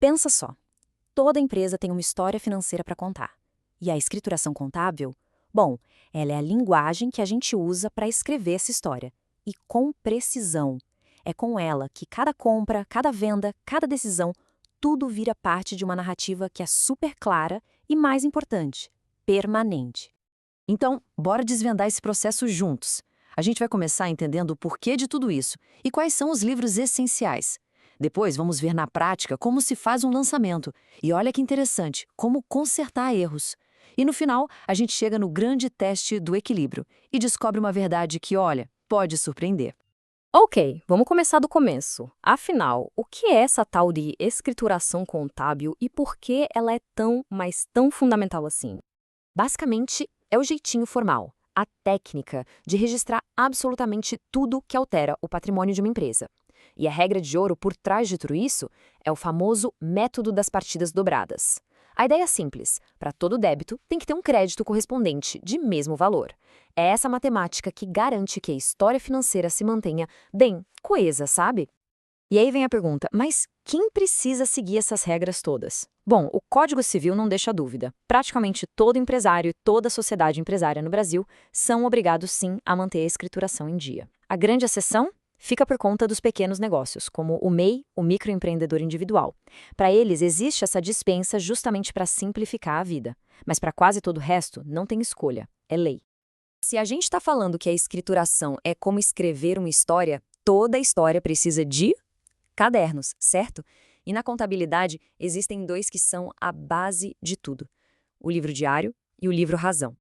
Pensa só, toda empresa tem uma história financeira para contar. E a escrituração contábil? Bom, ela é a linguagem que a gente usa para escrever essa história. E com precisão. É com ela que cada compra, cada venda, cada decisão, tudo vira parte de uma narrativa que é super clara e, mais importante, permanente. Então, bora desvendar esse processo juntos. A gente vai começar entendendo o porquê de tudo isso e quais são os livros essenciais. Depois, vamos ver na prática como se faz um lançamento. E olha que interessante, como consertar erros. E no final, a gente chega no grande teste do equilíbrio e descobre uma verdade que, olha, pode surpreender. Ok, vamos começar do começo. Afinal, o que é essa tal de escrituração contábil e por que ela é tão, mas tão fundamental assim? Basicamente, é o jeitinho formal, a técnica de registrar absolutamente tudo que altera o patrimônio de uma empresa. E a regra de ouro por trás de tudo isso é o famoso método das partidas dobradas. A ideia é simples: para todo débito tem que ter um crédito correspondente de mesmo valor. É essa matemática que garante que a história financeira se mantenha bem coesa, sabe? E aí vem a pergunta, mas quem precisa seguir essas regras todas? Bom, o Código Civil não deixa dúvida. Praticamente todo empresário e toda sociedade empresária no Brasil são obrigados sim a manter a escrituração em dia. A grande exceção fica por conta dos pequenos negócios, como o MEI, o microempreendedor individual. Para eles existe essa dispensa justamente para simplificar a vida. Mas para quase todo o resto não tem escolha, é lei. Se a gente está falando que a escrituração é como escrever uma história, toda a história precisa de cadernos, certo? E na contabilidade existem dois que são a base de tudo: o livro diário e o livro razão.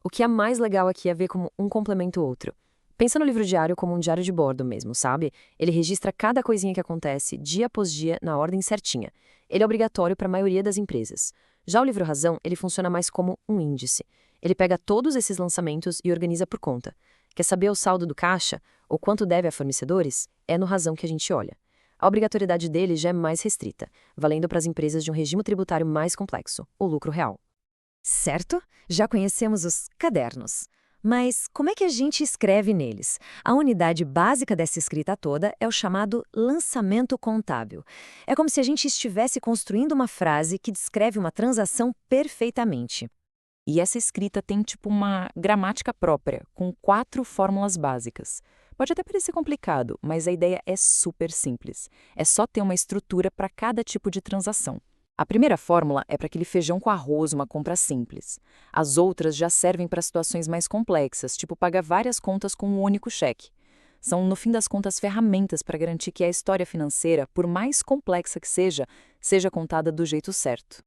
O que é mais legal aqui é ver como um complementa o outro. Pensa no livro diário como um diário de bordo mesmo, sabe? Ele registra cada coisinha que acontece, dia após dia, na ordem certinha. Ele é obrigatório para a maioria das empresas. Já o livro razão, ele funciona mais como um índice. Ele pega todos esses lançamentos e organiza por conta. Quer saber o saldo do caixa, ou quanto deve a fornecedores? É no razão que a gente olha. A obrigatoriedade dele já é mais restrita, valendo para as empresas de um regime tributário mais complexo, o lucro real. Certo? Já conhecemos os cadernos. Mas como é que a gente escreve neles? A unidade básica dessa escrita toda é o chamado lançamento contábil. É como se a gente estivesse construindo uma frase que descreve uma transação perfeitamente. E essa escrita tem tipo uma gramática própria, com 4 fórmulas básicas. Pode até parecer complicado, mas a ideia é super simples. É só ter uma estrutura para cada tipo de transação. A primeira fórmula é para aquele feijão com arroz, uma compra simples. As outras já servem para situações mais complexas, tipo pagar várias contas com um único cheque. São, no fim das contas, ferramentas para garantir que a história financeira, por mais complexa que seja contada do jeito certo.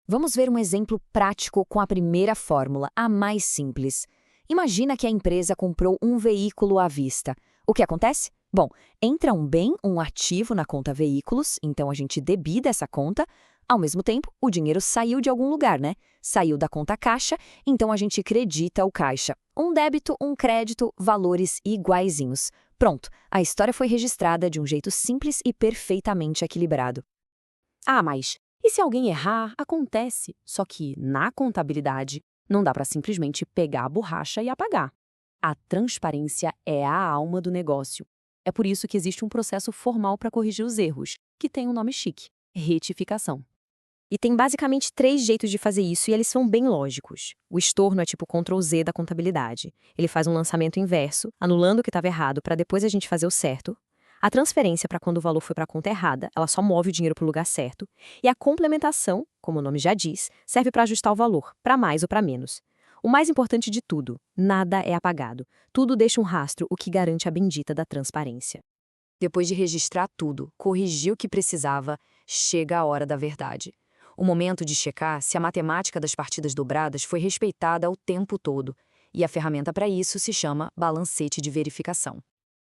Vamos ver um exemplo prático com a primeira fórmula, a mais simples. Imagina que a empresa comprou um veículo à vista. O que acontece? Bom, entra um bem, um ativo na conta veículos, então a gente debita essa conta. Ao mesmo tempo, o dinheiro saiu de algum lugar, né? Saiu da conta caixa, então a gente credita o caixa. Um débito, um crédito, valores iguaizinhos. Pronto, a história foi registrada de um jeito simples e perfeitamente equilibrado. Ah, mas e se alguém errar? Acontece. Só que, na contabilidade, não dá para simplesmente pegar a borracha e apagar. A transparência é a alma do negócio. É por isso que existe um processo formal para corrigir os erros, que tem um nome chique: retificação. E tem basicamente 3 jeitos de fazer isso e eles são bem lógicos. O estorno é tipo Ctrl+Z da contabilidade. Ele faz um lançamento inverso, anulando o que estava errado para depois a gente fazer o certo. A transferência para quando o valor foi para a conta errada, ela só move o dinheiro para o lugar certo. E a complementação, como o nome já diz, serve para ajustar o valor, para mais ou para menos. O mais importante de tudo, nada é apagado. Tudo deixa um rastro, o que garante a bendita da transparência. Depois de registrar tudo, corrigir o que precisava, chega a hora da verdade. O momento de checar se a matemática das partidas dobradas foi respeitada o tempo todo. E a ferramenta para isso se chama balancete de verificação.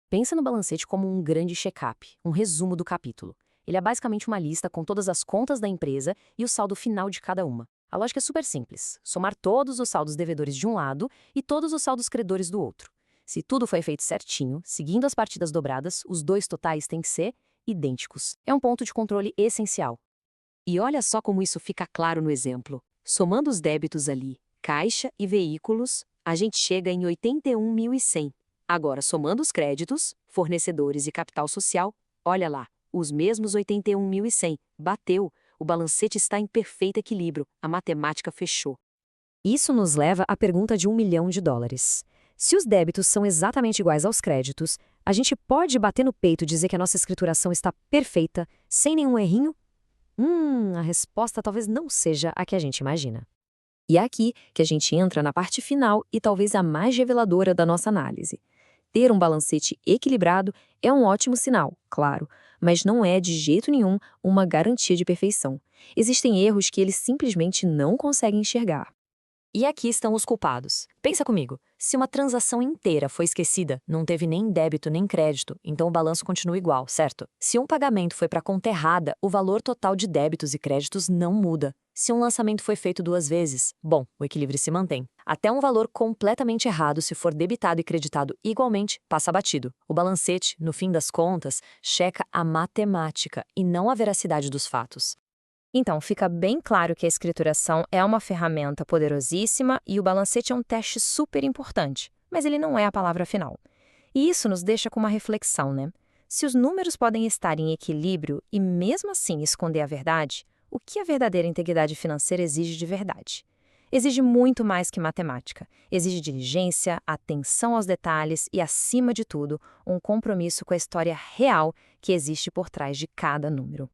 Pensa no balancete como um grande check-up, um resumo do capítulo. Ele é basicamente uma lista com todas as contas da empresa e o saldo final de cada uma. A lógica é super simples: somar todos os saldos devedores de um lado e todos os saldos credores do outro. Se tudo foi feito certinho, seguindo as partidas dobradas, os dois totais têm que ser idênticos. É um ponto de controle essencial. E olha só como isso fica claro no exemplo. Somando os débitos ali, caixa e veículos, a gente chega em 81.100. Agora, somando os créditos, fornecedores e capital social, olha lá, os mesmos 81.100. Bateu. O balancete está em perfeito equilíbrio. A matemática fechou. Isso nos leva à pergunta de $1 milhão. Se os débitos são exatamente iguais aos créditos, a gente pode bater no peito e dizer que a nossa escrituração está perfeita, sem nenhum errinho? A resposta talvez não seja a que a gente imagina. E é aqui que a gente entra na parte final e talvez a mais reveladora da nossa análise. Ter um balancete equilibrado é um ótimo sinal, claro, mas não é de jeito nenhum uma garantia de perfeição. Existem erros que eles simplesmente não conseguem enxergar. E aqui estão os culpados. Pensa comigo, se uma transação inteira foi esquecida, não teve nem débito nem crédito, então o balanço continua igual, certo? Se um pagamento foi para conta errada, o valor total de débitos e créditos não muda. Se um lançamento foi feito 2 vezes, bom, o equilíbrio se mantém. Até um valor completamente errado, se for debitado e creditado igualmente, passa batido. O balancete, no fim das contas, checa a matemática e não a veracidade dos fatos. Então, fica bem claro que a escrituração é uma ferramenta poderosíssima e o balancete é um teste super importante, mas ele não é a palavra final. E isso nos deixa com uma reflexão, né? Se os números podem estar em equilíbrio e mesmo assim esconder a verdade, o que a verdadeira integridade financeira exige de verdade? Exige muito mais que matemática. Exige diligência, atenção aos detalhes e, acima de tudo, um compromisso com a história real que existe por trás de cada número.